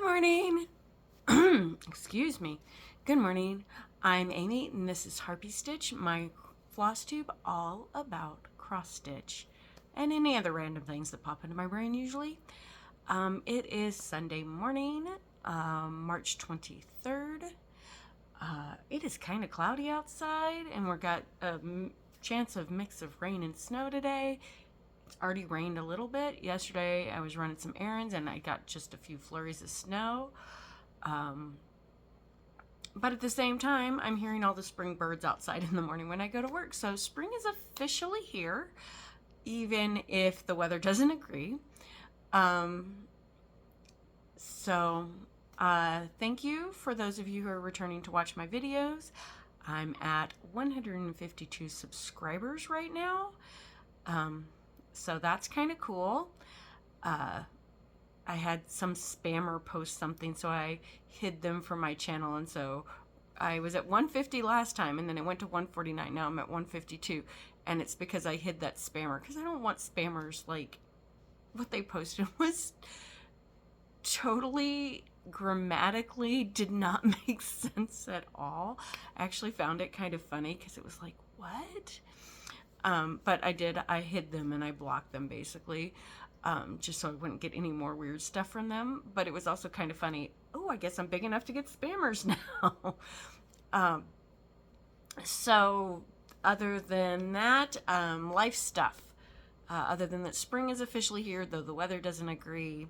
Good morning. Excuse me. Good morning. I'm Amy, and this is Harpy Stitch, my floss tube all about cross stitch and any other random things that pop into my brain usually. It is Sunday morning, March 23rd. It is kind of cloudy outside, and we've got a chance of mix of rain and snow today. It's already rained a little bit. Yesterday I was running some errands and I got just a few flurries of snow. But at the same time, I'm hearing all the spring birds outside in the morning when I go to work. So spring is officially here, even if the weather doesn't agree. Thank you for those of you who are returning to watch my videos. I'm at 152 subscribers right now. So that's kind of cool. I had some spammer post something, so I hid them from my channel, and so I was at 150 last time, and then it went to 149. Now I'm at 152, and it's because I hid that spammer, because I don't want spammers. Like, what they posted was totally grammatically did not make sense at all. I actually found it kind of funny because it was like, what? But I hid them and I blocked them basically, just so I wouldn't get any more weird stuff from them. But it was also kind of funny. Oh, I guess I'm big enough to get spammers now. So other than that, life stuff. Other than that, spring is officially here, though the weather doesn't agree.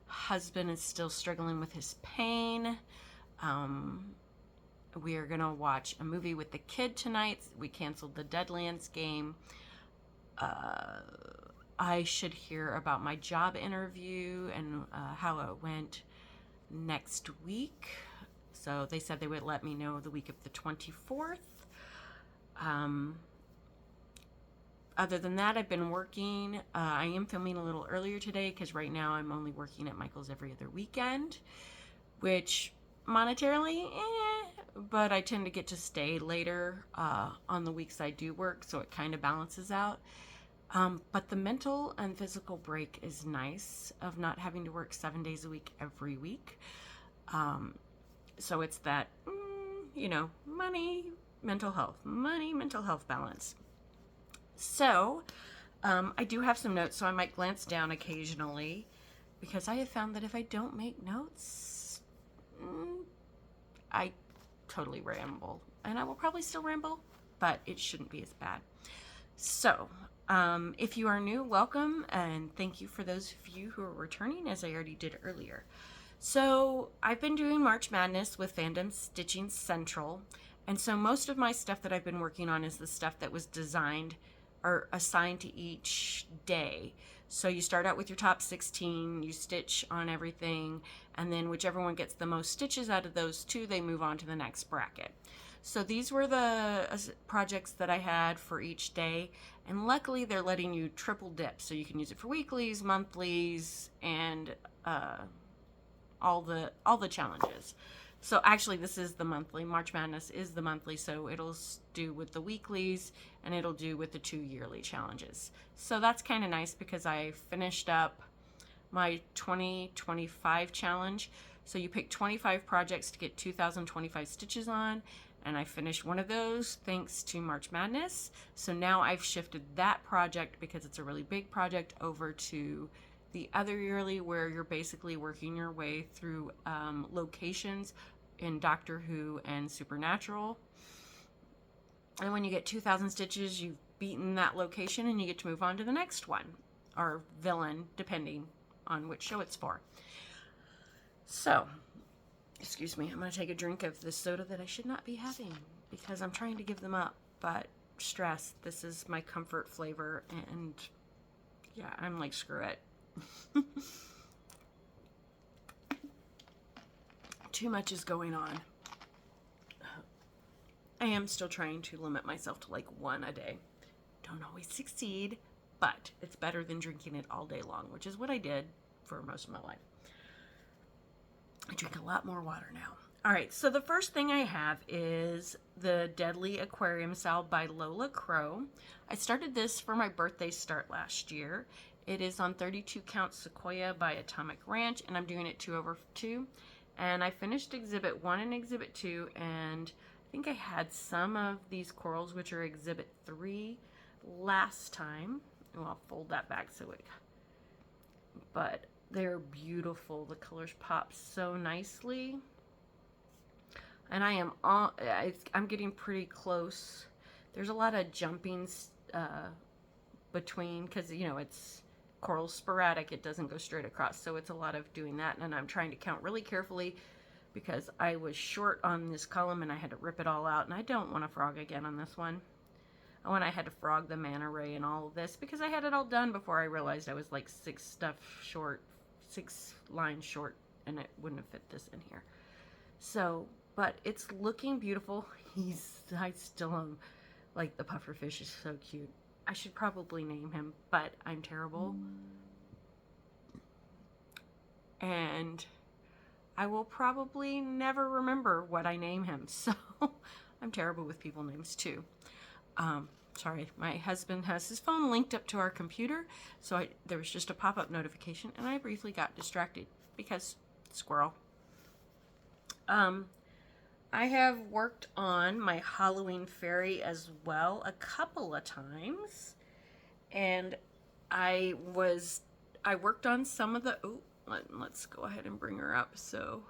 Husband is still struggling with his pain. We are gonna watch a movie with the kid tonight. We canceled the Deadlands game. I should hear about my job interview and how it went next week. So they said they would let me know the week of the 24th. Other than that, I've been working. I am filming a little earlier today because right now I'm only working at Michael's every other weekend, which monetarily, but I tend to get to stay later on the weeks I do work, so it kind of balances out. But the mental and physical break is nice of not having to work 7 days a week every week. So it's that, money, mental health balance. So I do have some notes, so I might glance down occasionally because I have found that if I don't make notes, I totally ramble, and I will probably still ramble, but it shouldn't be as bad. So if you are new, welcome, and thank you for those of you who are returning, as I already did earlier. So I've been doing March Madness with Fandom Stitching Central, and so most of my stuff that I've been working on is the stuff that was designed or assigned to each day. So you start out with your top 16, you stitch on everything, and then whichever one gets the most stitches out of those two, they move on to the next bracket. So these were the projects that I had for each day, and luckily they're letting you triple dip, so you can use it for weeklies, monthlies, and all the challenges. So actually this is the monthly. March Madness is the monthly, so it'll do with the weeklies and it'll do with the 2 yearly challenges. So that's kind of nice because I finished up my 2025 challenge. So you pick 25 projects to get 2,025 stitches on, and I finished one of those thanks to March Madness. So now I've shifted that project, because it's a really big project, over to the other yearly, where you're basically working your way through locations in Doctor Who and Supernatural. And when you get 2,000 stitches, you've beaten that location and you get to move on to the next one, or villain, depending on which show it's for. So, excuse me, I'm going to take a drink of this soda that I should not be having because I'm trying to give them up, but stress, this is my comfort flavor, and yeah, I'm like, screw it. Too much is going on. I am still trying to limit myself to like one a day. Don't always succeed, but it's better than drinking it all day long, which is what I did for most of my life. I drink a lot more water now. All right, so the first thing I have is the Deadly Aquarium Salve by Lola. I started this for my birthday start last year, It is on 32 Count Sequoia by Atomic Ranch, and I'm doing it 2/2. And I finished Exhibit 1 and Exhibit 2, and I think I had some of these corals, which are Exhibit 3, last time. Well, I'll fold that back so it... But they're beautiful. The colors pop so nicely. And I'm getting pretty close. There's a lot of jumping between, because, you know, it's coral sporadic. It doesn't go straight across. So it's a lot of doing that. And I'm trying to count really carefully because I was short on this column and I had to rip it all out. And I don't want to frog again on this one. Oh, and I had to frog the manta ray and all of this because I had it all done before I realized I was like 6 lines short, and it wouldn't have fit this in here. So, but it's looking beautiful. I still like the pufferfish is so cute. I should probably name him, but I'm terrible. And I will probably never remember what I name him. So I'm terrible with people names too. Sorry, my husband has his phone linked up to our computer, so there was just a pop-up notification, and I briefly got distracted because squirrel. I have worked on my Halloween fairy as well a couple of times, and I worked on some of the, let's go ahead and bring her up, so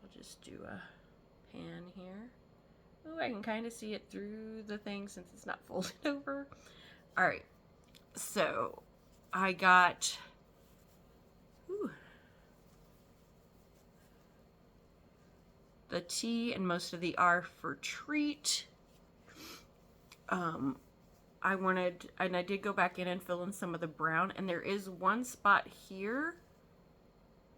I'll just do a pan here. Oh, I can kind of see it through the thing since it's not folded over. All right, so I got, the T and most of the R for treat. I did go back in and fill in some of the brown, and there is one spot here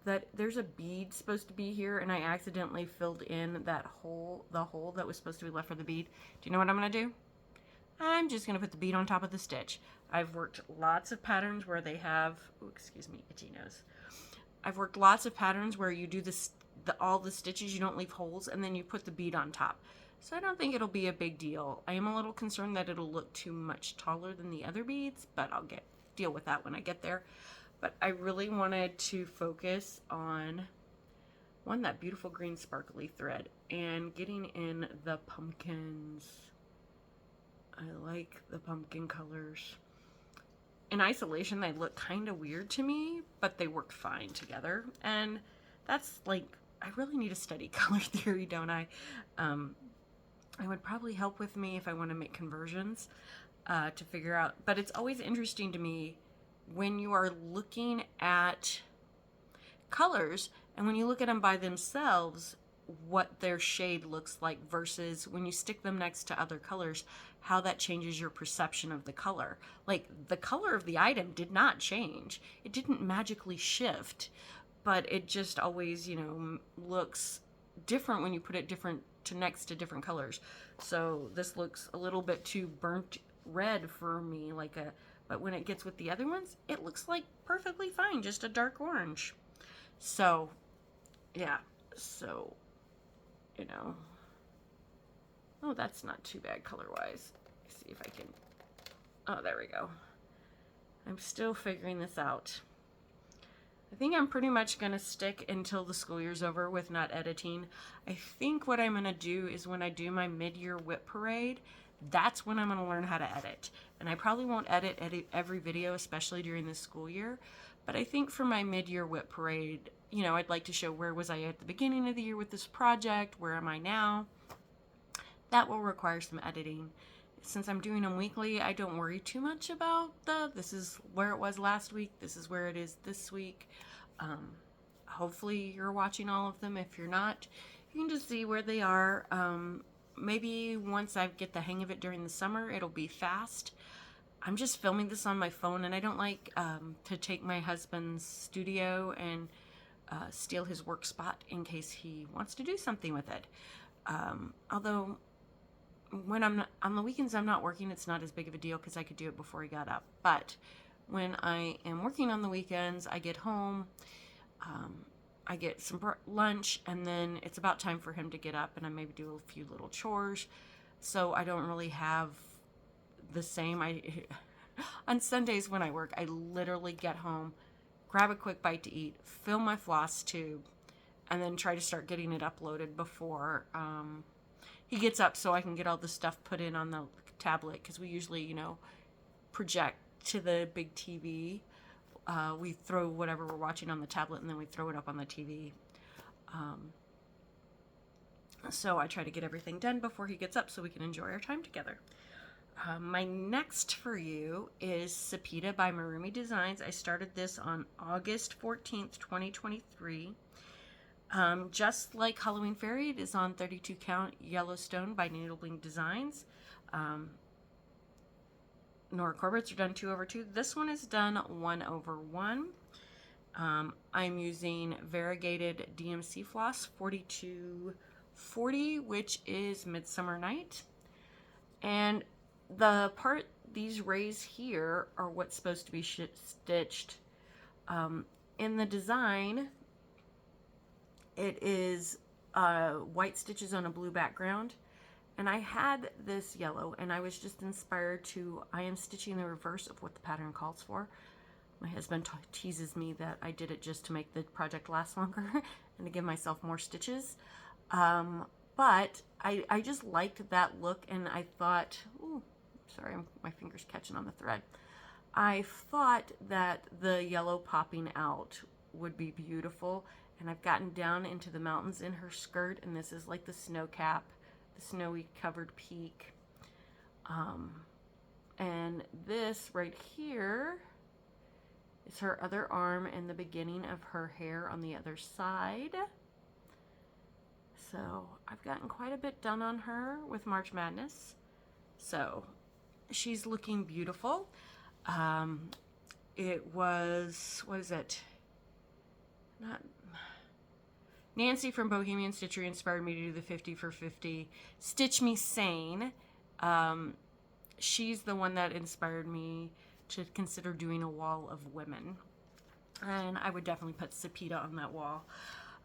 that there's a bead supposed to be here, and I accidentally filled in that hole, the hole that was supposed to be left for the bead. Do you know what I'm gonna do? I'm just gonna put the bead on top of the stitch. I've worked lots of patterns where they have, oh, excuse me, itchy nose. I've worked lots of patterns where you do all the stitches, you don't leave holes, and then you put the bead on top. So I don't think it'll be a big deal. I am a little concerned that it'll look too much taller than the other beads, but I'll deal with that when I get there. But I really wanted to focus on, one, that beautiful green sparkly thread, and getting in the pumpkins. I like the pumpkin colors. In isolation, they look kind of weird to me, but they work fine together. And that's like, I really need to study color theory, don't I? It would probably help with me if I want to make conversions to figure out. But it's always interesting to me when you are looking at colors and when you look at them by themselves, what their shade looks like versus when you stick them next to other colors, how that changes your perception of the color. Like, the color of the item did not change. It didn't magically shift, but it just always, you know, looks different when you put it next to different colors. So this looks a little bit too burnt red for me, but when it gets with the other ones, it looks like perfectly fine, just a dark orange. So, yeah, so, you know, oh, that's not too bad color-wise. Let's see if I can, oh, there we go. I'm still figuring this out. I think I'm pretty much going to stick until the school year's over with not editing. I think what I'm going to do is when I do my mid-year whip parade, that's when I'm going to learn how to edit. And I probably won't edit every video, especially during the school year. But I think for my mid-year whip parade, you know, I'd like to show where was I at the beginning of the year with this project, where am I now. That will require some editing. Since I'm doing them weekly, I don't worry too much about this is where it was last week, this is where it is this week. Hopefully you're watching all of them. If you're not, you can just see where they are. Maybe once I get the hang of it during the summer, it'll be fast. I'm just filming this on my phone, and I don't like to take my husband's studio and steal his work spot in case he wants to do something with it. Although when I'm not, on the weekends I'm not working, it's not as big of a deal because I could do it before he got up. But when I am working on the weekends, I get home, I get some lunch, and then it's about time for him to get up, and I maybe do a few little chores. So I don't really have the same, On Sundays when I work, I literally get home, grab a quick bite to eat, fill my Flosstube, and then try to start getting it uploaded before he gets up so I can get all the stuff put in on the tablet, because we usually, you know, project to the big TV. We throw whatever we're watching on the tablet and then we throw it up on the TV. So I try to get everything done before he gets up so we can enjoy our time together. My next for you is Sepita by Maroomy Designs. I started this on August 14th, 2023. Just like Halloween Fairy, it is on 32 count Yellowstone by Bling Designs. Nora Corbett's are done 2/2. This one is done 1/1. I'm using variegated DMC floss 4240, which is Midsummer Night. And the part, these rays here are what's supposed to be stitched. In the design, it is white stitches on a blue background. And I had this yellow, and I was just inspired to, I am stitching the reverse of what the pattern calls for. My husband teases me that I did it just to make the project last longer and to give myself more stitches. But I just liked that look, and I thought, ooh, sorry, my finger's catching on the thread. I thought that the yellow popping out would be beautiful, and I've gotten down into the mountains in her skirt, and this is like the snow cap, the snowy covered peak. And this right here is her other arm and the beginning of her hair on the other side. So I've gotten quite a bit done on her with March Madness. So she's looking beautiful. It was, what is it? Not Nancy from Bohemian Stitchery inspired me to do the 50 for 50. Stitch Me Sane. She's the one that inspired me to consider doing a wall of women. And I would definitely put Sepita on that wall.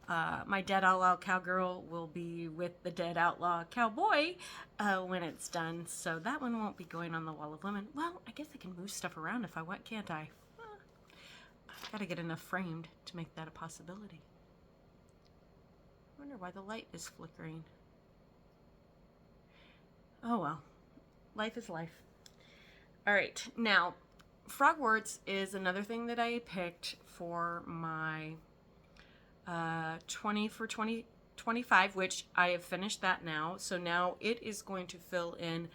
My Dead Outlaw Cowgirl will be with the Dead Outlaw Cowboy when it's done. So that one won't be going on the wall of women. Well, I guess I can move stuff around if I want, can't I? I've got to get enough framed to make that a possibility. I wonder why the light is flickering. Oh well, life is life. All right, now Frogworts is another thing that I picked for my 20 for 2025, which I have finished that now. So now it is going to fill in,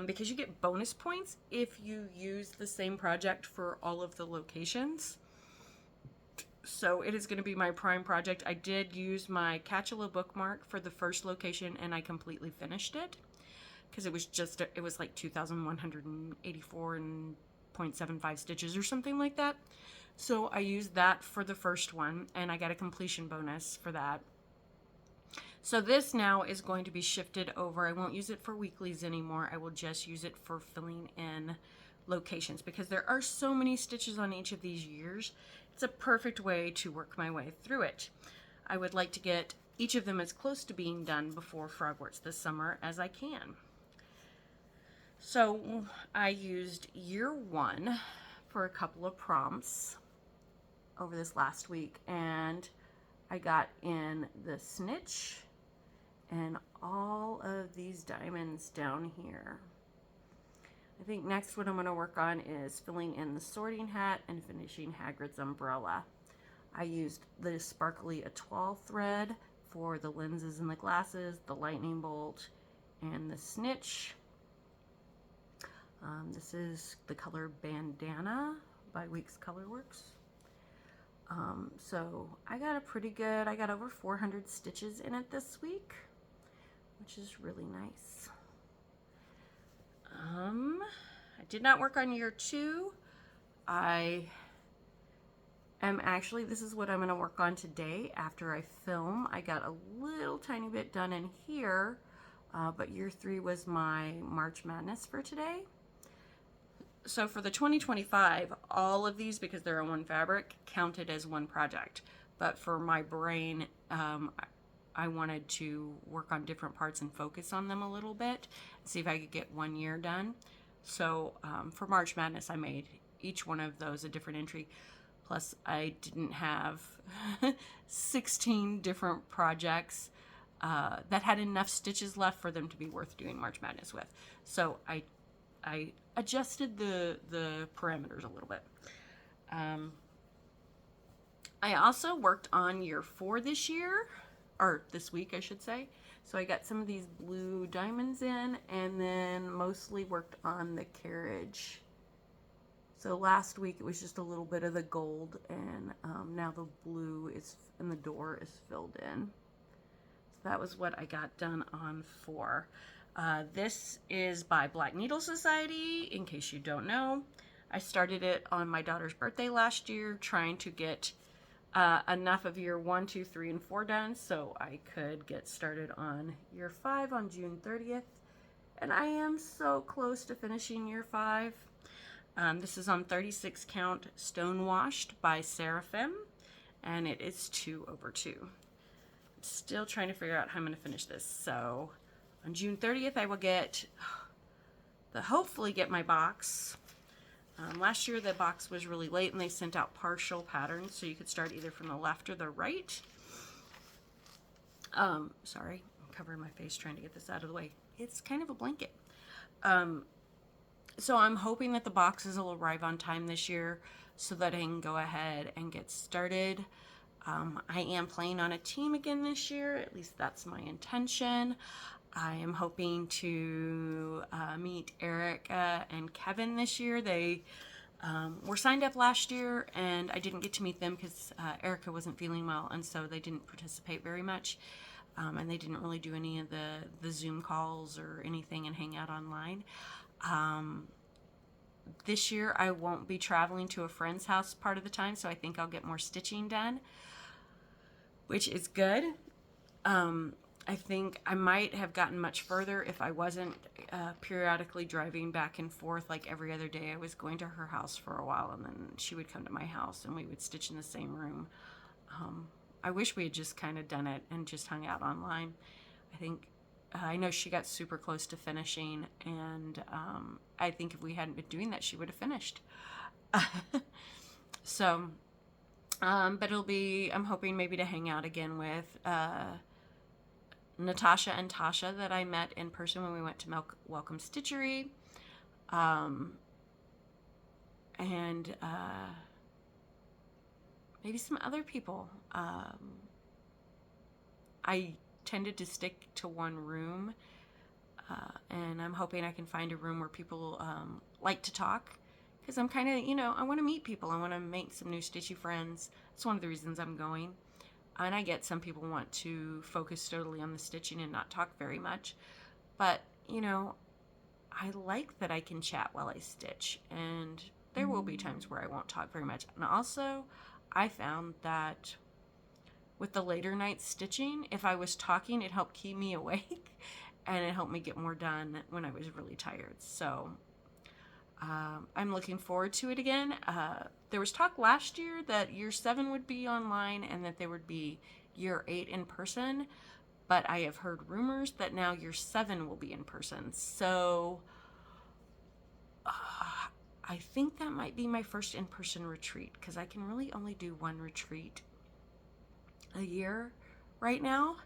because you get bonus points if you use the same project for all of the locations. So it is going to be my prime project. I did use my Catchula bookmark for the first location, and I completely finished it because it was just, it was like 2,184.75 stitches or something like that. So I used that for the first one, and I got a completion bonus for that. So this now is going to be shifted over. I won't use it for weeklies anymore. I will just use it for filling in locations because there are so many stitches on each of these years. It's a perfect way to work my way through it. I would like to get each of them as close to being done before Frogworts this summer as I can. So I used year one for a couple of prompts over this last week, and I got in the snitch and all of these diamonds down here. I think next what I'm going to work on is filling in the sorting hat and finishing Hagrid's umbrella. I used the sparkly étoile thread for the lenses and the glasses, the lightning bolt, and the snitch. This is the color Bandana by Weeks Colorworks. So I got I got over 400 stitches in it this week, which is really nice. I did not work on year two. I am actually, this is what I'm going to work on today after I film. I got a little tiny bit done in here, but year three was my March Madness for today. So for the 2025, all of these, because they're on one fabric, counted as one project. But for my brain, I wanted to work on different parts and focus on them a little bit, see if I could get 1 year done. So for March Madness, I made each one of those a different entry. Plus, I didn't have 16 different projects that had enough stitches left for them to be worth doing March Madness with. So I adjusted the parameters a little bit. I also worked on year 4 this year, or this week, I should say. So I got some of these blue diamonds in, and then mostly worked on the carriage. So last week it was just a little bit of the gold, and now the blue is, and the door is filled in. So that was what I got done on 4. This is by Black Needle Society, in case you don't know. I started it on my daughter's birthday last year, trying to get enough of year 1, 2, 3, and 4 done so I could get started on year 5 on June 30th. And I am so close to finishing year 5. This is on 36 count stone washed by Seraphim, and it is 2/2. I'm still trying to figure out how I'm going to finish this. So on June 30th, I will hopefully get my box. Last year the box was really late, and they sent out partial patterns, so you could start either from the left or the right. Sorry, I'm covering my face trying to get this out of the way. It's kind of a blanket. So I'm hoping that the boxes will arrive on time this year so that I can go ahead and get started. I am playing on a team again this year, at least that's my intention. I am hoping to meet Erica and Kevin this year. They were signed up last year, and I didn't get to meet them because Erica wasn't feeling well, and so they didn't participate very much. And they didn't really do any of the Zoom calls or anything and hang out online. This year I won't be traveling to a friend's house part of the time, so I think I'll get more stitching done, which is good. I think I might have gotten much further if I wasn't periodically driving back and forth like every other day. I was going to her house for a while, and then she would come to my house and we would stitch in the same room. I wish we had just kind of done it and just hung out online. I know she got super close to finishing, and I think if we hadn't been doing that, she would have finished. So, but I'm hoping maybe to hang out again with Natasha and Tasha that I met in person when we went to Welcome Stitchery. And maybe some other people. I tended to stick to one room, and I'm hoping I can find a room where people like to talk, because I'm kind of, I want to meet people. I want to make some new stitchy friends. That's one of the reasons I'm going. And I get some people want to focus totally on the stitching and not talk very much, but I like that I can chat while I stitch, and there will be times where I won't talk very much. And also I found that with the later night stitching, if I was talking, it helped keep me awake and it helped me get more done when I was really tired. So I'm looking forward to it again. There was talk last year that year 7 would be online and that there would be year 8 in person, but I have heard rumors that now year 7 will be in person. So I think that might be my first in-person retreat, because I can really only do one retreat a year right now.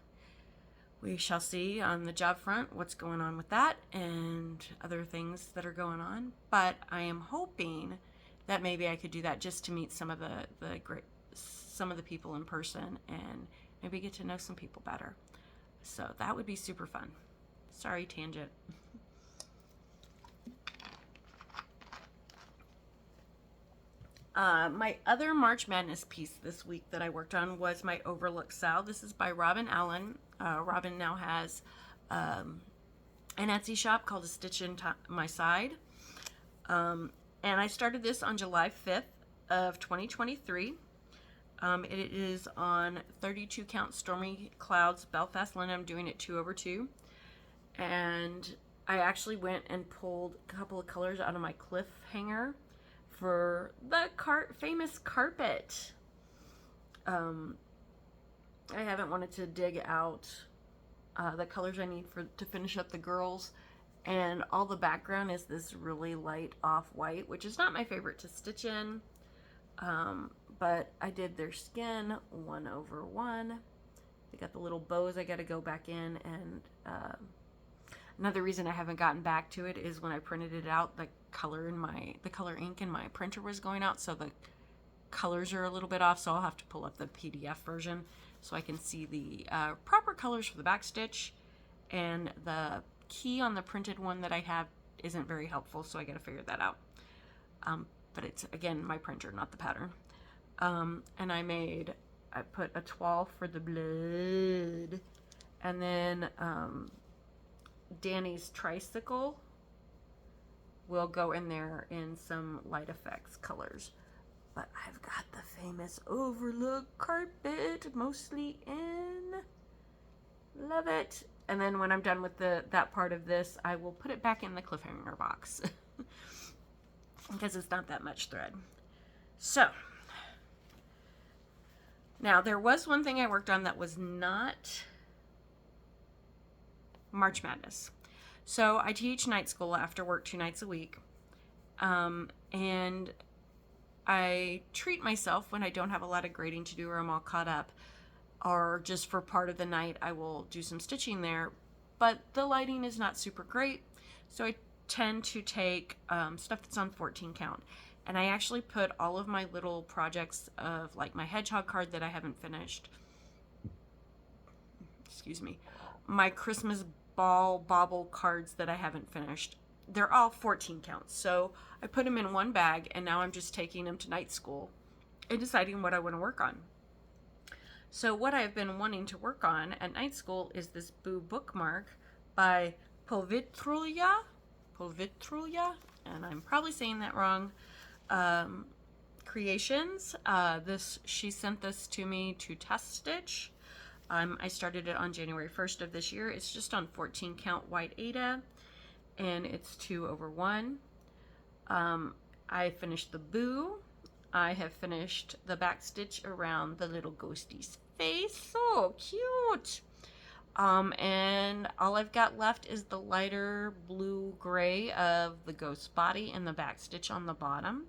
We shall see on the job front what's going on with that and other things that are going on. But I am hoping that maybe I could do that just to meet some of the people in person and maybe get to know some people better. So that would be super fun. Sorry, tangent. My other March Madness piece this week that I worked on was my Overlook Sal. This is by Robin Allen. Robin now has an Etsy shop called A Stitch in My Side. And I started this on July 5th of 2023. It is on 32 count Stormy Clouds Belfast linen. I'm doing it 2/2. And I actually went and pulled a couple of colors out of my cliffhanger for the famous carpet. I haven't wanted to dig out the colors I need to finish up the girls And all the background is this really light off-white, which is not my favorite to stitch in. But I did their skin 1/1. They got the little bows I got to go back in, and another reason I haven't gotten back to it is when I printed it out, the color ink in my printer was going out, so the colors are a little bit off, so I'll have to pull up the PDF version so I can see the proper colors for the back stitch, and the key on the printed one that I have isn't very helpful, so I got to figure that out. But it's, again, my printer, not the pattern. And I put a toile for the blood, and then Danny's tricycle will go in there in some light effects colors. But I've got the famous overlook carpet mostly in. Love it. And then when I'm done with that part of this, I will put it back in the cliffhanger box because it's not that much thread. So now there was one thing I worked on that was not March Madness. So I teach night school after work 2 nights a week. And I treat myself when I don't have a lot of grading to do or I'm all caught up, or just for part of the night I will do some stitching there, but the lighting is not super great, so I tend to take stuff that's on 14 count, and I actually put all of my little projects of like my hedgehog card that I haven't finished, excuse me, my Christmas ball bauble cards that I haven't finished, they're all 14 counts, so I put them in one bag, and now I'm just taking them to night school and deciding what I want to work on. So what I've been wanting to work on at night school is this Boo bookmark by Povitrulya, and I'm probably saying that wrong, Creations. She sent this to me to test stitch. I started it on January 1st of this year. It's just on 14 count white Aida, and it's 2/1. I finished the Boo. I have finished the back stitch around the little ghostie's face. So cute. And all I've got left is the lighter blue gray of the ghost body and the back stitch on the bottom.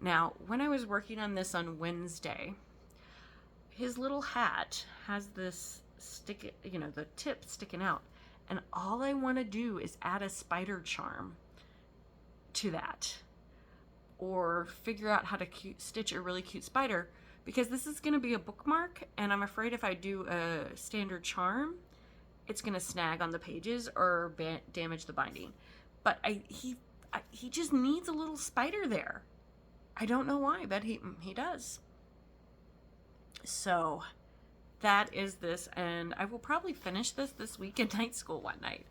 Now, when I was working on this on Wednesday, his little hat has this the tip sticking out, and all I want to do is add a spider charm to that, or figure out how to stitch a really cute spider, because this is going to be a bookmark, and I'm afraid if I do a standard charm, it's going to snag on the pages or damage the binding. But he just needs a little spider there. I don't know why, but he does. So that is this, and I will probably finish this week at night school one night.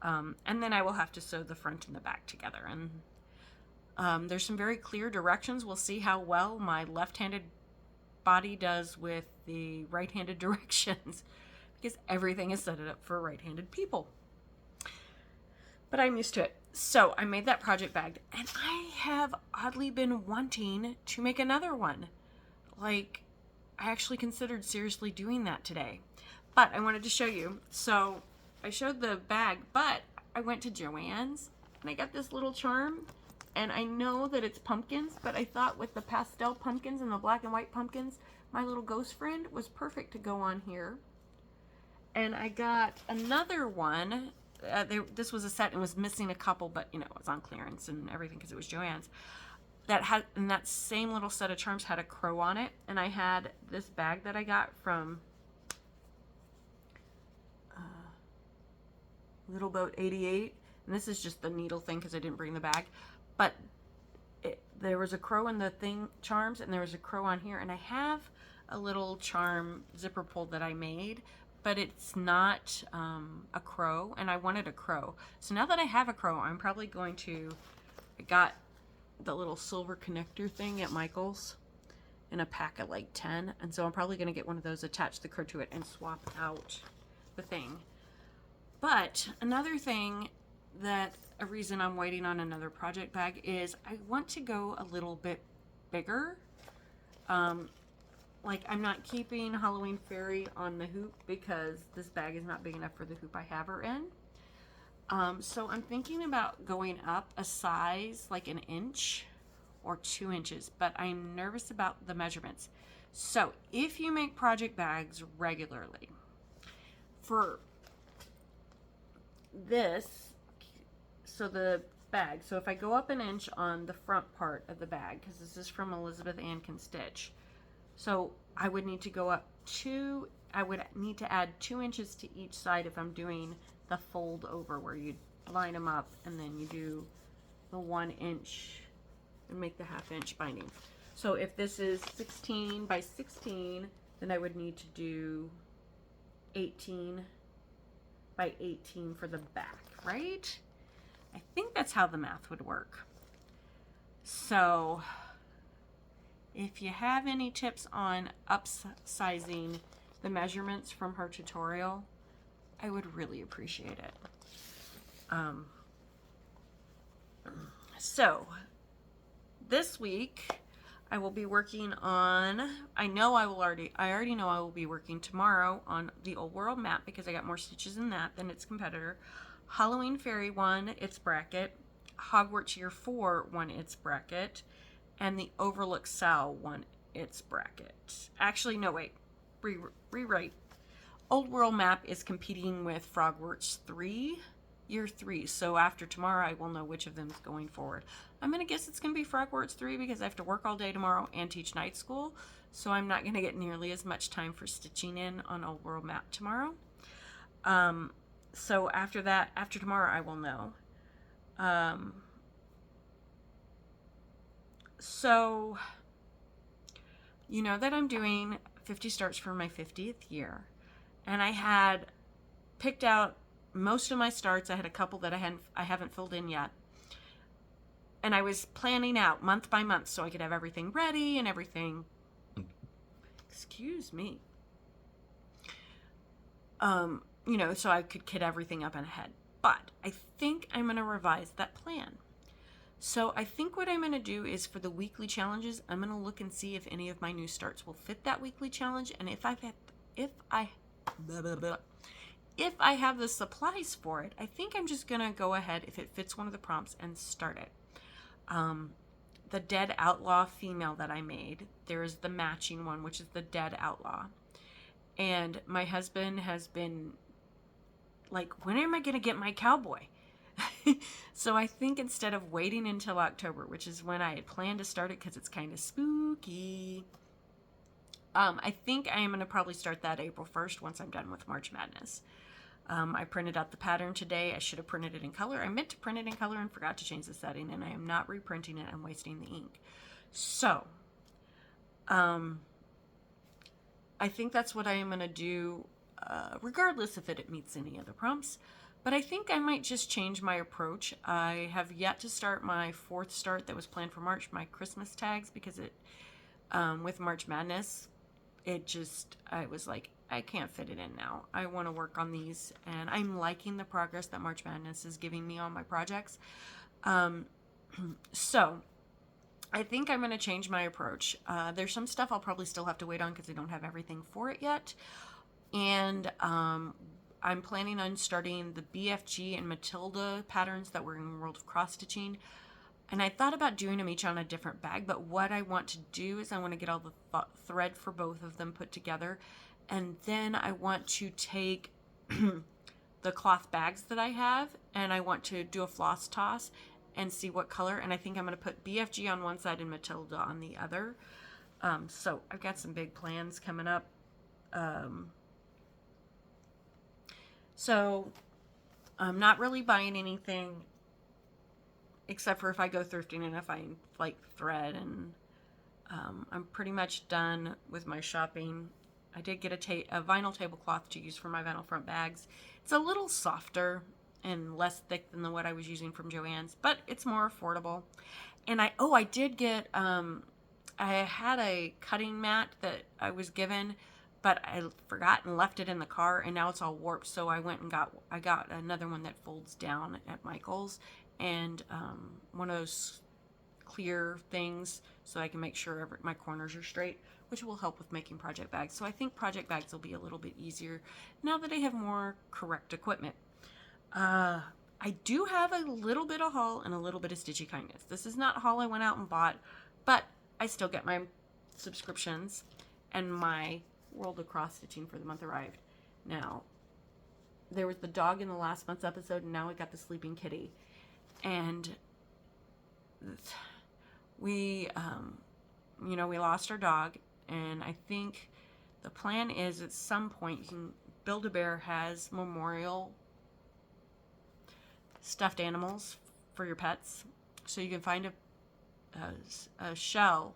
And then I will have to sew the front and the back together. And there's some very clear directions. We'll see how well my left-handed body does with the right-handed directions, because everything is set up for right-handed people. But I'm used to it. So I made that project bag, and I have oddly been wanting to make another one. Like, I actually considered seriously doing that today, but I wanted to show you. So I showed the bag, but I went to Joann's and I got this little charm, and I know that it's pumpkins, but I thought with the pastel pumpkins and the black and white pumpkins, my little ghost friend was perfect to go on here. And I got another one. This was a set and was missing a couple, but it was on clearance and everything because it was Joann's. And that same little set of charms had a crow on it, and I had this bag that I got from Little Boat 88, and this is just the needle thing because I didn't bring the bag, but there was a crow in the charms, and there was a crow on here, and I have a little charm zipper pull that I made, but it's not a crow, and I wanted a crow. So now that I have a crow, I'm probably going to, I got the little silver connector thing at Michael's in a pack of like 10, and so I'm probably going to get one of those, attach the crow to it, and swap out the thing. But another thing a reason I'm waiting on another project bag is I want to go a little bit bigger. Like, I'm not keeping Halloween Fairy on the hoop because this bag is not big enough for the hoop I have her in. So I'm thinking about going up a size, like an inch or 2 inches, but I'm nervous about the measurements. So if you make project bags regularly, for this, so the bag, so if I go up an inch on the front part of the bag, because this is from Elizabeth Ann Can Stitch, so I would need to go up I would need to add 2 inches to each side if I'm doing the fold over, where you line them up and then you do the 1 inch and make the 1/2 inch binding. So if this is 16 by 16, then I would need to do 18 by 18 for the back, right? I think that's how the math would work. So if you have any tips on upsizing the measurements from her tutorial, I would really appreciate it. So this week I will be working on, I already know I will be working tomorrow on the Old World map, because I got more stitches in that than its competitor. Halloween Fairy 1, its bracket. Hogwarts Year 4 won its bracket. And the Overlook Sal won its bracket. Actually, no, wait. Rewrite. Old World map is competing with Frogworks 3, Year 3. So after tomorrow, I will know which of them is going forward. I'm going to guess it's going to be Frogworks 3 because I have to work all day tomorrow and teach night school. So I'm not going to get nearly as much time for stitching in on Old World map tomorrow. So after tomorrow, I will know. So you know that I'm doing 50 starts for my 50th year. And I had picked out most of my starts. I had a couple that I haven't filled in yet. And I was planning out month by month so I could have everything ready and everything. Excuse me. So I could kit everything up and ahead. But I think I'm going to revise that plan. So I think what I'm going to do is, for the weekly challenges, I'm going to look and see if any of my new starts will fit that weekly challenge. And if I have the supplies for it, I think I'm just going to go ahead, if it fits one of the prompts, and start it. The Dead Outlaw female that I made, there is the matching one, which is the Dead Outlaw. And my husband has been like, when am I going to get my cowboy? So I think instead of waiting until October, which is when I had planned to start it because it's kind of spooky, I think I am going to probably start that April 1st once I'm done with March Madness. I printed out the pattern today. I should have printed it in color. I meant to print it in color and forgot to change the setting, and I am not reprinting it. I'm wasting the ink. So, I think that's what I am going to do, regardless if it meets any other prompts. But I think I might just change my approach. I have yet to start my 4th start that was planned for March, my Christmas tags, because with March Madness, I was like, I can't fit it in now. I want to work on these, and I'm liking the progress that March Madness is giving me on my projects. So I think I'm going to change my approach. There's some stuff I'll probably still have to wait on because I don't have everything for it yet. And I'm planning on starting the BFG and Matilda patterns that were in World of Cross Stitching. And I thought about doing them each on a different bag, but what I want to do is I want to get all the thread for both of them put together. And then I want to take the cloth bags that I have, and I want to do a floss toss and see what color. And I think I'm going to put BFG on one side and Matilda on the other. So I've got some big plans coming up. So I'm not really buying anything except for if I go thrifting and I find like thread, and I'm pretty much done with my shopping. I did get a vinyl tablecloth to use for my vinyl front bags. It's a little softer and less thick than what I was using from Joann's, but it's more affordable. And I did get, I had a cutting mat that I was given, but I forgot and left it in the car, and now it's all warped. So I went and I got another one that folds down at Michael's, and one of those clear things so I can make sure my corners are straight, which will help with making project bags. So I think project bags will be a little bit easier now that I have more correct equipment. I do have a little bit of haul and a little bit of stitchy kindness. This is not haul I went out and bought, but I still get my subscriptions, and my World of Cross Stitching for the month arrived. Now, there was the dog in the last month's episode, and now we got the sleeping kitty. And we, we lost our dog, and I think the plan is at some point you can Build-A-Bear has memorial stuffed animals for your pets, so you can find a shell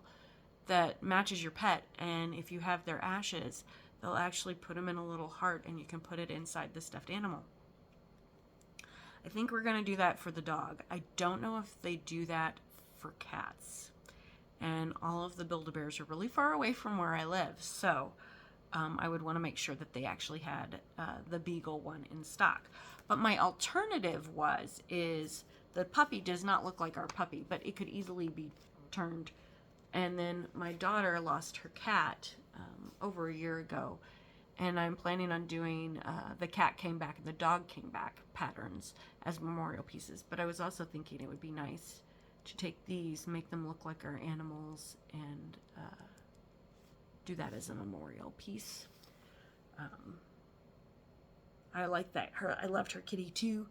that matches your pet, and if you have their ashes, they'll actually put them in a little heart and you can put it inside the stuffed animal. I think we're going to do that for the dog. I don't know if they do that for cats, and all of the Build-A-Bears are really far away from where I live, so I would want to make sure that they actually had the Beagle one in stock. But my alternative is the puppy does not look like our puppy, but it could easily be turned. And then my daughter lost her cat over a year ago, and I'm planning on doing the cat came back and the dog came back patterns as memorial pieces. But I was also thinking it would be nice to take these, make them look like our animals, and do that as a memorial piece. I like that. I loved her kitty too,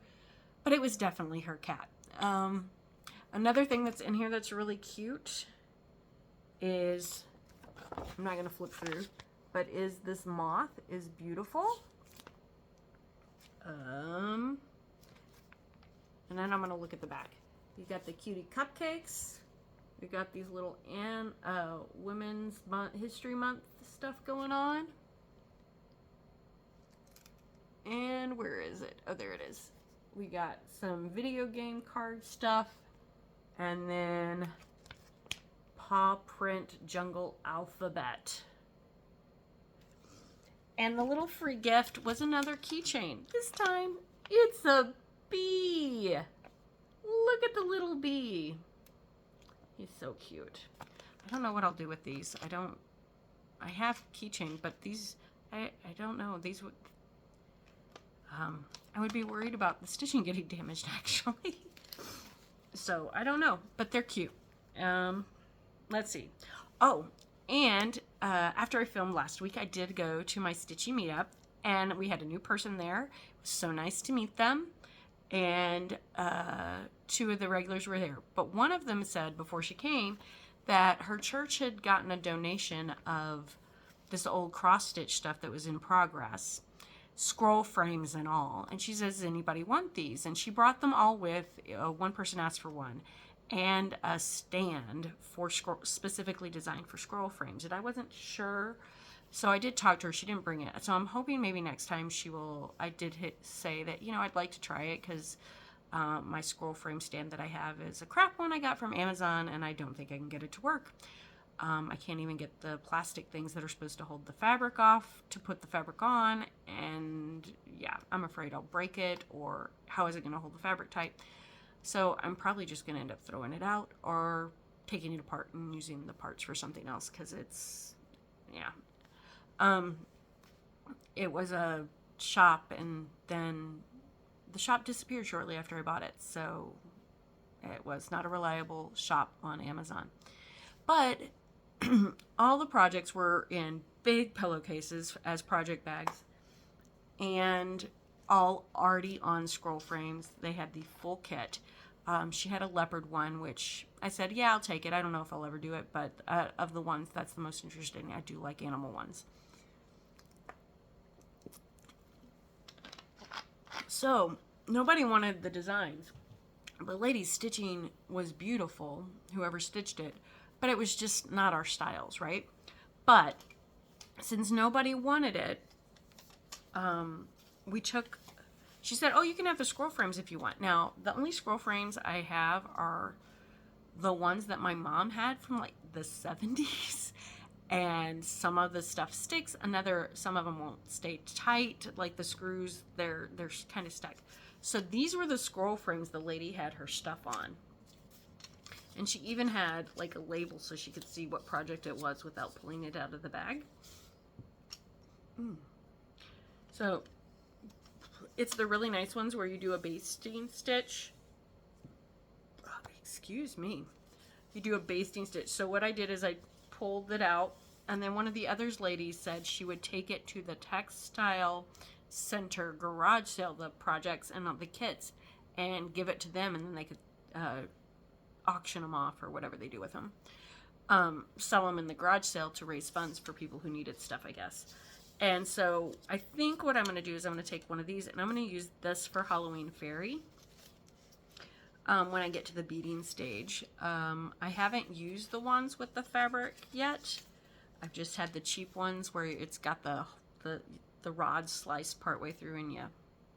but it was definitely her cat. Another thing that's in here that's really cute is, I'm not going to flip through, but is this moth is beautiful. And then I'm going to look at the back. You got the cutie cupcakes. We got these little Women's History Month stuff going on. And where is it? Oh, there it is. We got some video game card stuff, and then paw print jungle alphabet. And the little free gift was another keychain. This time it's a bee. Look at the little bee. He's so cute. I don't know what I'll do with these. I have keychain, but these, I don't know. These would, I would be worried about the stitching getting damaged, actually. So, I don't know, but they're cute. Let's see. Oh, and after I filmed last week, I did go to my Stitchy meetup, and we had a new person there. It was so nice to meet them, and two of the regulars were there. But one of them said before she came that her church had gotten a donation of this old cross-stitch stuff that was in progress, scroll frames and all. And she says, does anybody want these? And she brought them all with, one person asked for one, and a stand for specifically designed for scroll frames. And I wasn't sure, so I did talk to her. She didn't bring it. So I'm hoping maybe next time she will. I did say that, I'd like to try it, because my scroll frame stand that I have is a crap one I got from Amazon, and I don't think I can get it to work. I can't even get the plastic things that are supposed to hold the fabric off to put the fabric on, and yeah, I'm afraid I'll break it, or how is it going to hold the fabric tight? So I'm probably just going to end up throwing it out or taking it apart and using the parts for something else, because it's, yeah. It was a shop, and then the shop disappeared shortly after I bought it, so it was not a reliable shop on Amazon. But all the projects were in big pillowcases as project bags, and all already on scroll frames. They had the full kit. She had a leopard one, which I said, yeah, I'll take it. I don't know if I'll ever do it, but of the ones, that's the most interesting. I do like animal ones. So nobody wanted the designs. The lady's stitching was beautiful, whoever stitched it, but it was just not our styles, right? But since nobody wanted it, she said, oh, you can have the scroll frames if you want. Now, the only scroll frames I have are the ones that my mom had from like the 70s. And some of the stuff sticks. Some of them won't stay tight. Like the screws, they're kind of stuck. So these were the scroll frames the lady had her stuff on. And she even had like a label so she could see what project it was without pulling it out of the bag. So It's the really nice ones where you do a basting stitch. Oh, excuse me. You do a basting stitch. So what I did is I pulled it out, and then one of the other ladies said she would take it to the textile center garage sale, the projects and the kits, and give it to them, and then they could auction them off or whatever they do with them. Sell them in the garage sale to raise funds for people who needed stuff, I guess. And so I think what I'm going to do is I'm going to take one of these, and I'm going to use this for Halloween Fairy when I get to the beading stage. I haven't used the ones with the fabric yet. I've just had the cheap ones where it's got the rod sliced partway through and you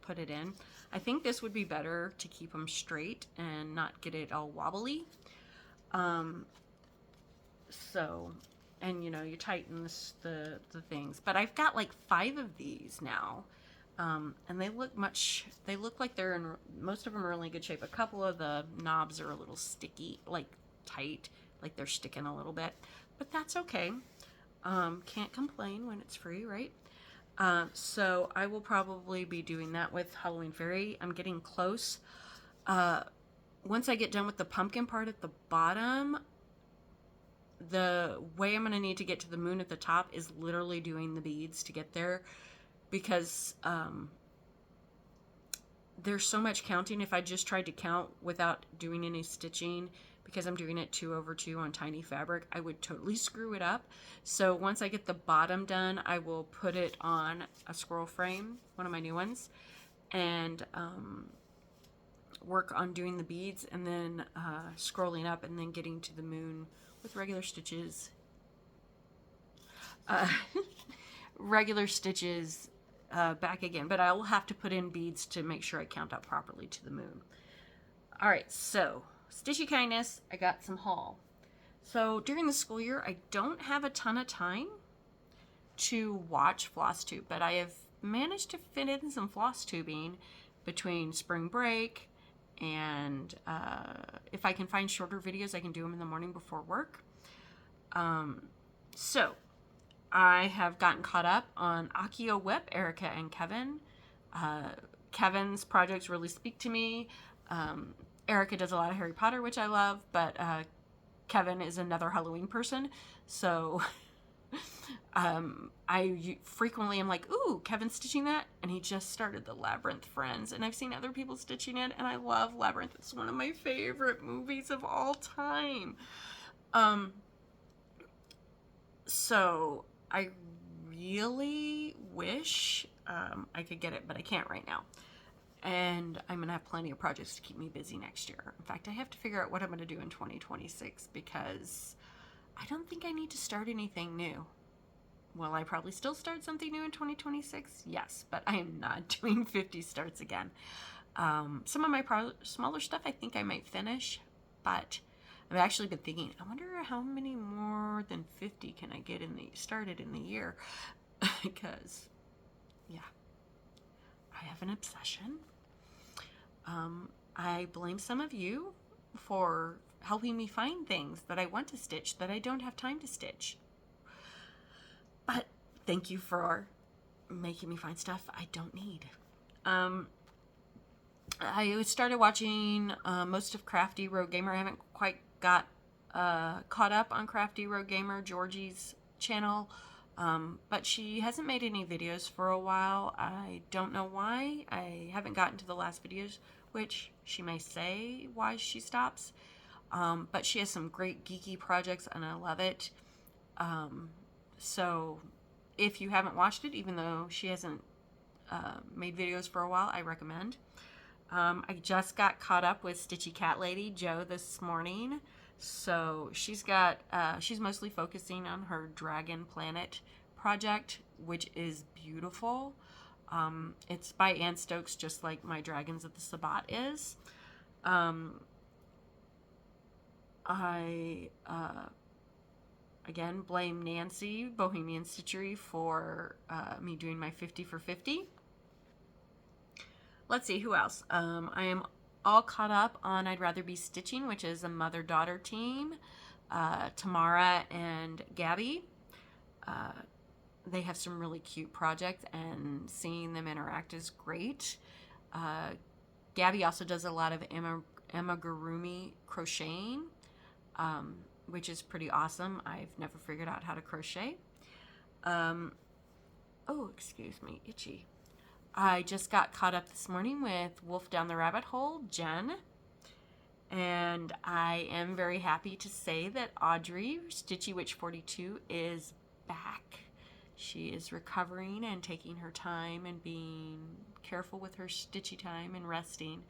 put it in. I think this would be better to keep them straight and not get it all wobbly. And you know, you tighten the things. But I've got like 5 of these now. And they look like they're in, most of them are in really good shape. A couple of the knobs are a little sticky, like tight, like they're sticking a little bit. But that's okay. Can't complain when it's free, right? So I will probably be doing that with Halloween Fairy. I'm getting close. Once I get done with the pumpkin part at the bottom, the way I'm going to need to get to the moon at the top is literally doing the beads to get there, because there's so much counting. If I just tried to count without doing any stitching, because I'm doing it 2/2 on tiny fabric, I would totally screw it up. So once I get the bottom done, I will put it on a scroll frame, one of my new ones, and work on doing the beads, and then scrolling up and then getting to the moon with regular stitches. Regular stitches back again, but I will have to put in beads to make sure I count out properly to the moon. All right, so Stitchy Kindness, I got some haul. So during the school year, I don't have a ton of time to watch Flosstube, but I have managed to fit in some floss tubing between spring break and if I can find shorter videos, I can do them in the morning before work. So I have gotten caught up on Akio Whip, Erica and Kevin. Kevin's projects really speak to me. Erica does a lot of Harry Potter, which I love, but Kevin is another Halloween person. So I frequently am like, ooh, Kevin's stitching that, and he just started the Labyrinth Friends, and I've seen other people stitching it, and I love Labyrinth. It's one of my favorite movies of all time. So I really wish I could get it, but I can't right now. And I'm going to have plenty of projects to keep me busy next year. In fact, I have to figure out what I'm going to do in 2026, because I don't think I need to start anything new. Will I probably still start something new in 2026? Yes, but I am not doing 50 starts again. Some of my smaller stuff I think I might finish, but I've actually been thinking, I wonder how many more than 50 can I get started in the year? Because, yeah, I have an obsession. I blame some of you for helping me find things that I want to stitch that I don't have time to stitch. But thank you for making me find stuff I don't need. I started watching most of Crafty Rogue Gamer. I haven't quite got caught up on Crafty Rogue Gamer, Georgie's channel, but she hasn't made any videos for a while. I don't know why. I haven't gotten to the last videos, which she may say why she stops. But she has some great geeky projects, and I love it. So if you haven't watched it, even though she hasn't made videos for a while, I recommend. I just got caught up with Stitchy Cat Lady Jo this morning. So she's mostly focusing on her Dragon Planet project, which is beautiful. It's by Ann Stokes, just like my Dragons of the Sabbat is. I again blame Nancy, Bohemian Stitchery, for me doing my 50 for 50. Let's see, who else? I am all caught up on I'd Rather Be Stitching, which is a mother-daughter team. Tamara and Gabby. they have some really cute projects, and seeing them interact is great. Gabby also does a lot of amigurumi crocheting, which is pretty awesome. I've never figured out how to crochet. Oh, excuse me, itchy. I just got caught up this morning with Wolf Down the Rabbit Hole, Jen. And I am very happy to say that Audrey, Stitchy Witch 42, is back. She is recovering and taking her time and being careful with her stitchy time and resting.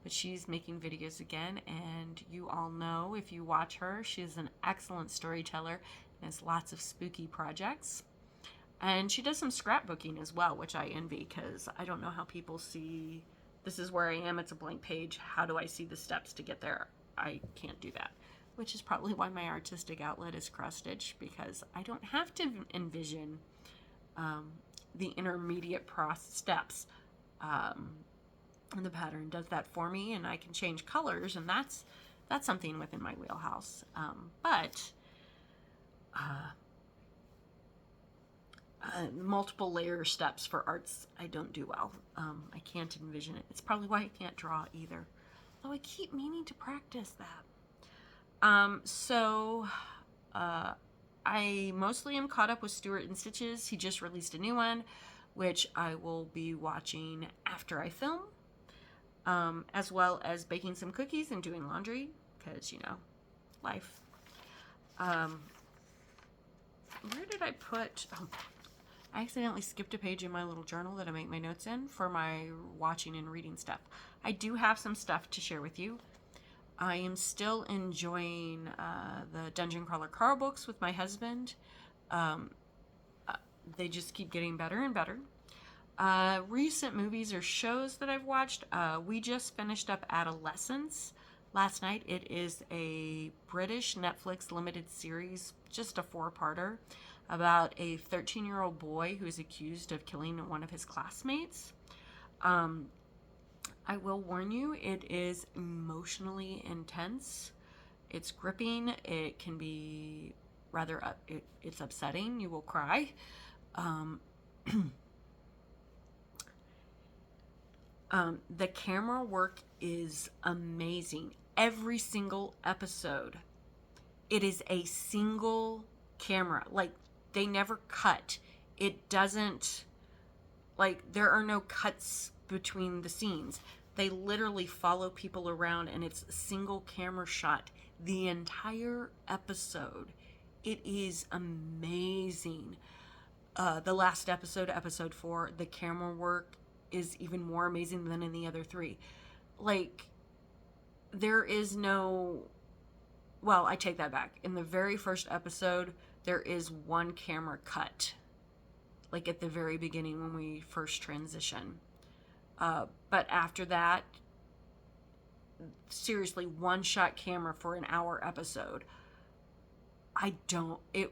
But she's making videos again, and you all know, if you watch her, she is an excellent storyteller and has lots of spooky projects. And she does some scrapbooking as well, which I envy, because I don't know how people see, this is where I am, it's a blank page, how do I see the steps to get there? I can't do that, which is probably why my artistic outlet is Crossstich, because I don't have to envision the intermediate steps. And the pattern does that for me, and I can change colors, and that's something within my wheelhouse. But multiple layer steps for arts, I don't do well. I can't envision it. It's probably why I can't draw either. Though I keep meaning to practice that. I mostly am caught up with Stuart and Stitches. He just released a new one, which I will be watching after I film, as well as baking some cookies and doing laundry, because, you know, life. Where did I put... Oh, I accidentally skipped a page in my little journal that I make my notes in for my watching and reading stuff. I do have some stuff to share with you. I am still enjoying the Dungeon Crawler Carl books with my husband. They just keep getting better and better. Recent movies or shows that I've watched. We just finished up Adolescence last night. It is a British Netflix limited series, just a 4-parter, about a 13-year-old boy who is accused of killing one of his classmates. I will warn you, it is emotionally intense. It's gripping. It can be rather, it's upsetting. You will cry. The camera work is amazing. Every single episode, it is a single camera. Like, they never cut. It doesn't, like, there are no cuts between the scenes. They literally follow people around, and it's a single camera shot the entire episode. It is amazing. The last episode, episode 4, the camera work is even more amazing than in the other 3. Like, there is no, well, I take that back. In the very first episode, there is one camera cut, like at the very beginning when we first transition. But after that, seriously, one shot camera for an hour episode. It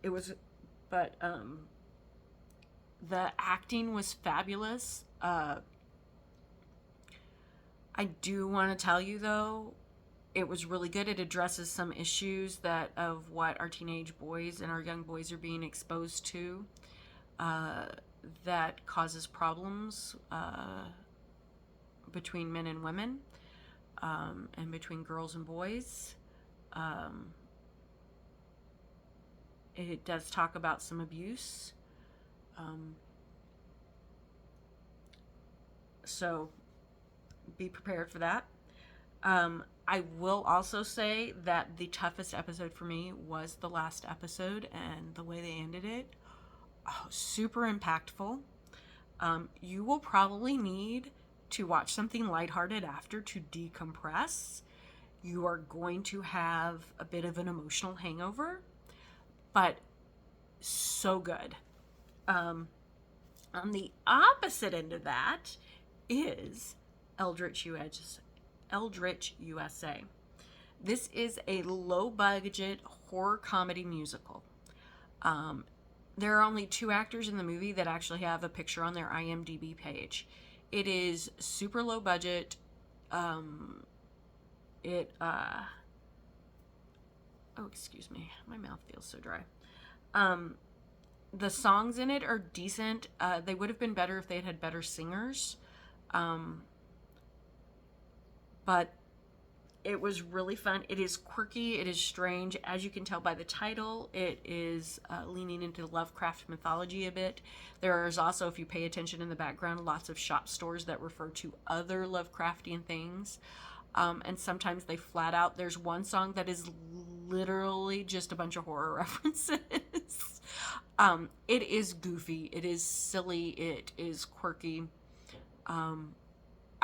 was, but the acting was fabulous. I do want to tell you, though, it was really good. It addresses some issues of what our teenage boys and our young boys are being exposed to, that causes problems between men and women, and between girls and boys. It does talk about some abuse. So be prepared for that. I will also say that the toughest episode for me was the last episode, and the way they ended it. Oh, super impactful. You will probably need to watch something lighthearted after to decompress. You are going to have a bit of an emotional hangover, but so good. On the opposite end of that is Eldritch USA. This is a low-budget horror comedy musical. There are only 2 actors in the movie that actually have a picture on their IMDb page. It is super low budget. Oh Oh, excuse me. My mouth feels so dry. The songs in it are decent. They would have been better if they had better singers. But it was really fun. It is quirky. It is strange. As you can tell by the title, it is leaning into Lovecraft mythology a bit. There is also, if you pay attention in the background, lots of shop stores that refer to other Lovecraftian things. And sometimes they flat out, there's one song that is literally just a bunch of horror references. It is goofy. It is silly. It is quirky.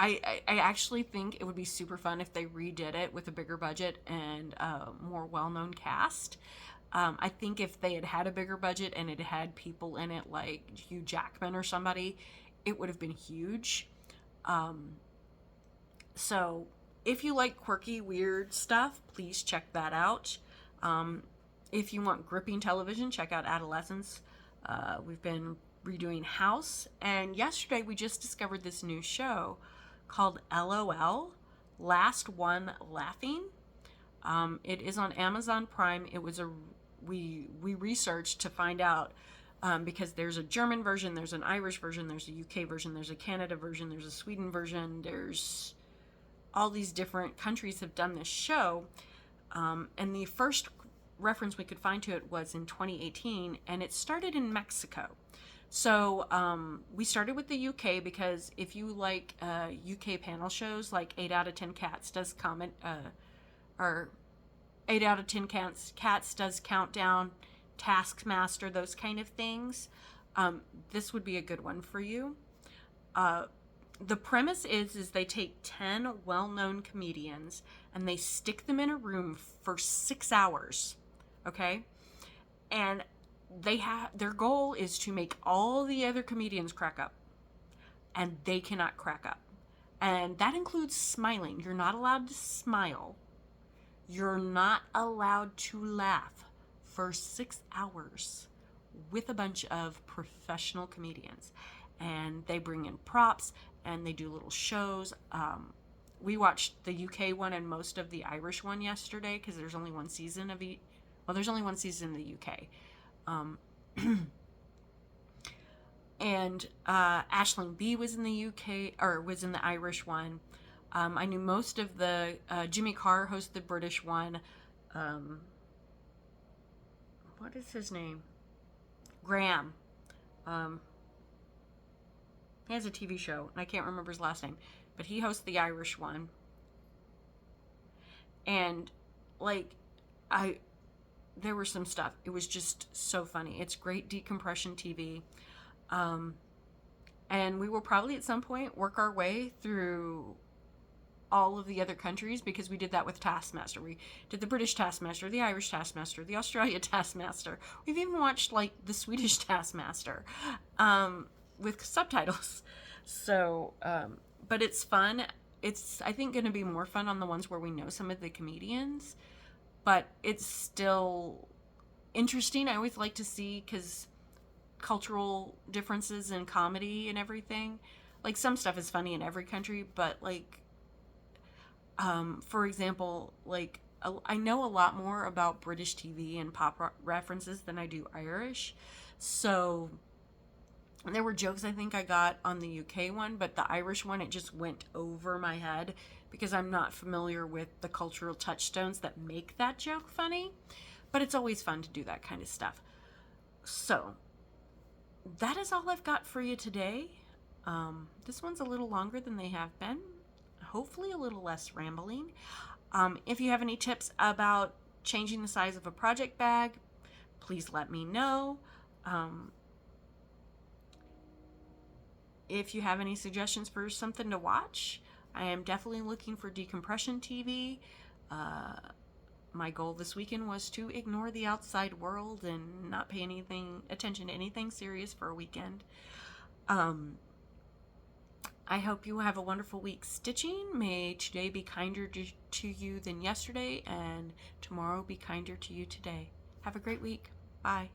I actually think it would be super fun if they redid it with a bigger budget and a more well-known cast. I think if they had had a bigger budget and it had people in it like Hugh Jackman or somebody, it would have been huge. So if you like quirky, weird stuff, please check that out. If you want gripping television, check out Adolescence. We've been redoing House, and yesterday we just discovered this new show called LOL, Last One Laughing. It is on Amazon Prime. It was we researched to find out, because there's a German version, there's an Irish version, there's a UK version, there's a Canada version, there's a Sweden version, there's all these different countries have done this show. And the first reference we could find to it was in 2018, and it started in Mexico. So we started with the UK because if you like UK panel shows, like 8 out of 10 Cats does comment, or 8 out of 10 Cats does Countdown, Taskmaster, those kind of things, this would be a good one for you. The premise is they take 10 well-known comedians and they stick them in a room for 6 hours, okay? And their goal is to make all the other comedians crack up, and they cannot crack up. And that includes smiling. You're not allowed to smile. You're not allowed to laugh for 6 hours with a bunch of professional comedians. And they bring in props and they do little shows. We watched the UK one and most of the Irish one yesterday because there's only one season of each. Well, there's only one season in the UK. And Aisling Bea was in the UK, or was in the Irish one. I knew most of the Jimmy Carr hosted the British one. What is his name? Graham. He has a TV show, and I can't remember his last name, but he hosts the Irish one. And like, there was some stuff. It was just so funny. It's great decompression TV. And we will probably at some point work our way through all of the other countries, because we did that with Taskmaster. We did the British Taskmaster, the Irish Taskmaster, the Australia Taskmaster. We've even watched like the Swedish Taskmaster with subtitles. So, but it's fun. It's, I think, going to be more fun on the ones where we know some of the comedians, but it's still interesting. I always like to see, because cultural differences in comedy and everything, like some stuff is funny in every country, but like, for example, like I know a lot more about British TV and pop references than I do Irish. So there were jokes I think I got on the UK one, but the Irish one, it just went over my head because I'm not familiar with the cultural touchstones that make that joke funny. But it's always fun to do that kind of stuff. So that is all I've got for you today. This one's a little longer than they have been. Hopefully a little less rambling. If you have any tips about changing the size of a project bag, please let me know. If you have any suggestions for something to watch, I am definitely looking for decompression TV. My goal this weekend was to ignore the outside world and not pay attention to anything serious for a weekend. I hope you have a wonderful week stitching. May today be kinder to you than yesterday, and tomorrow be kinder to you today. Have a great week. Bye.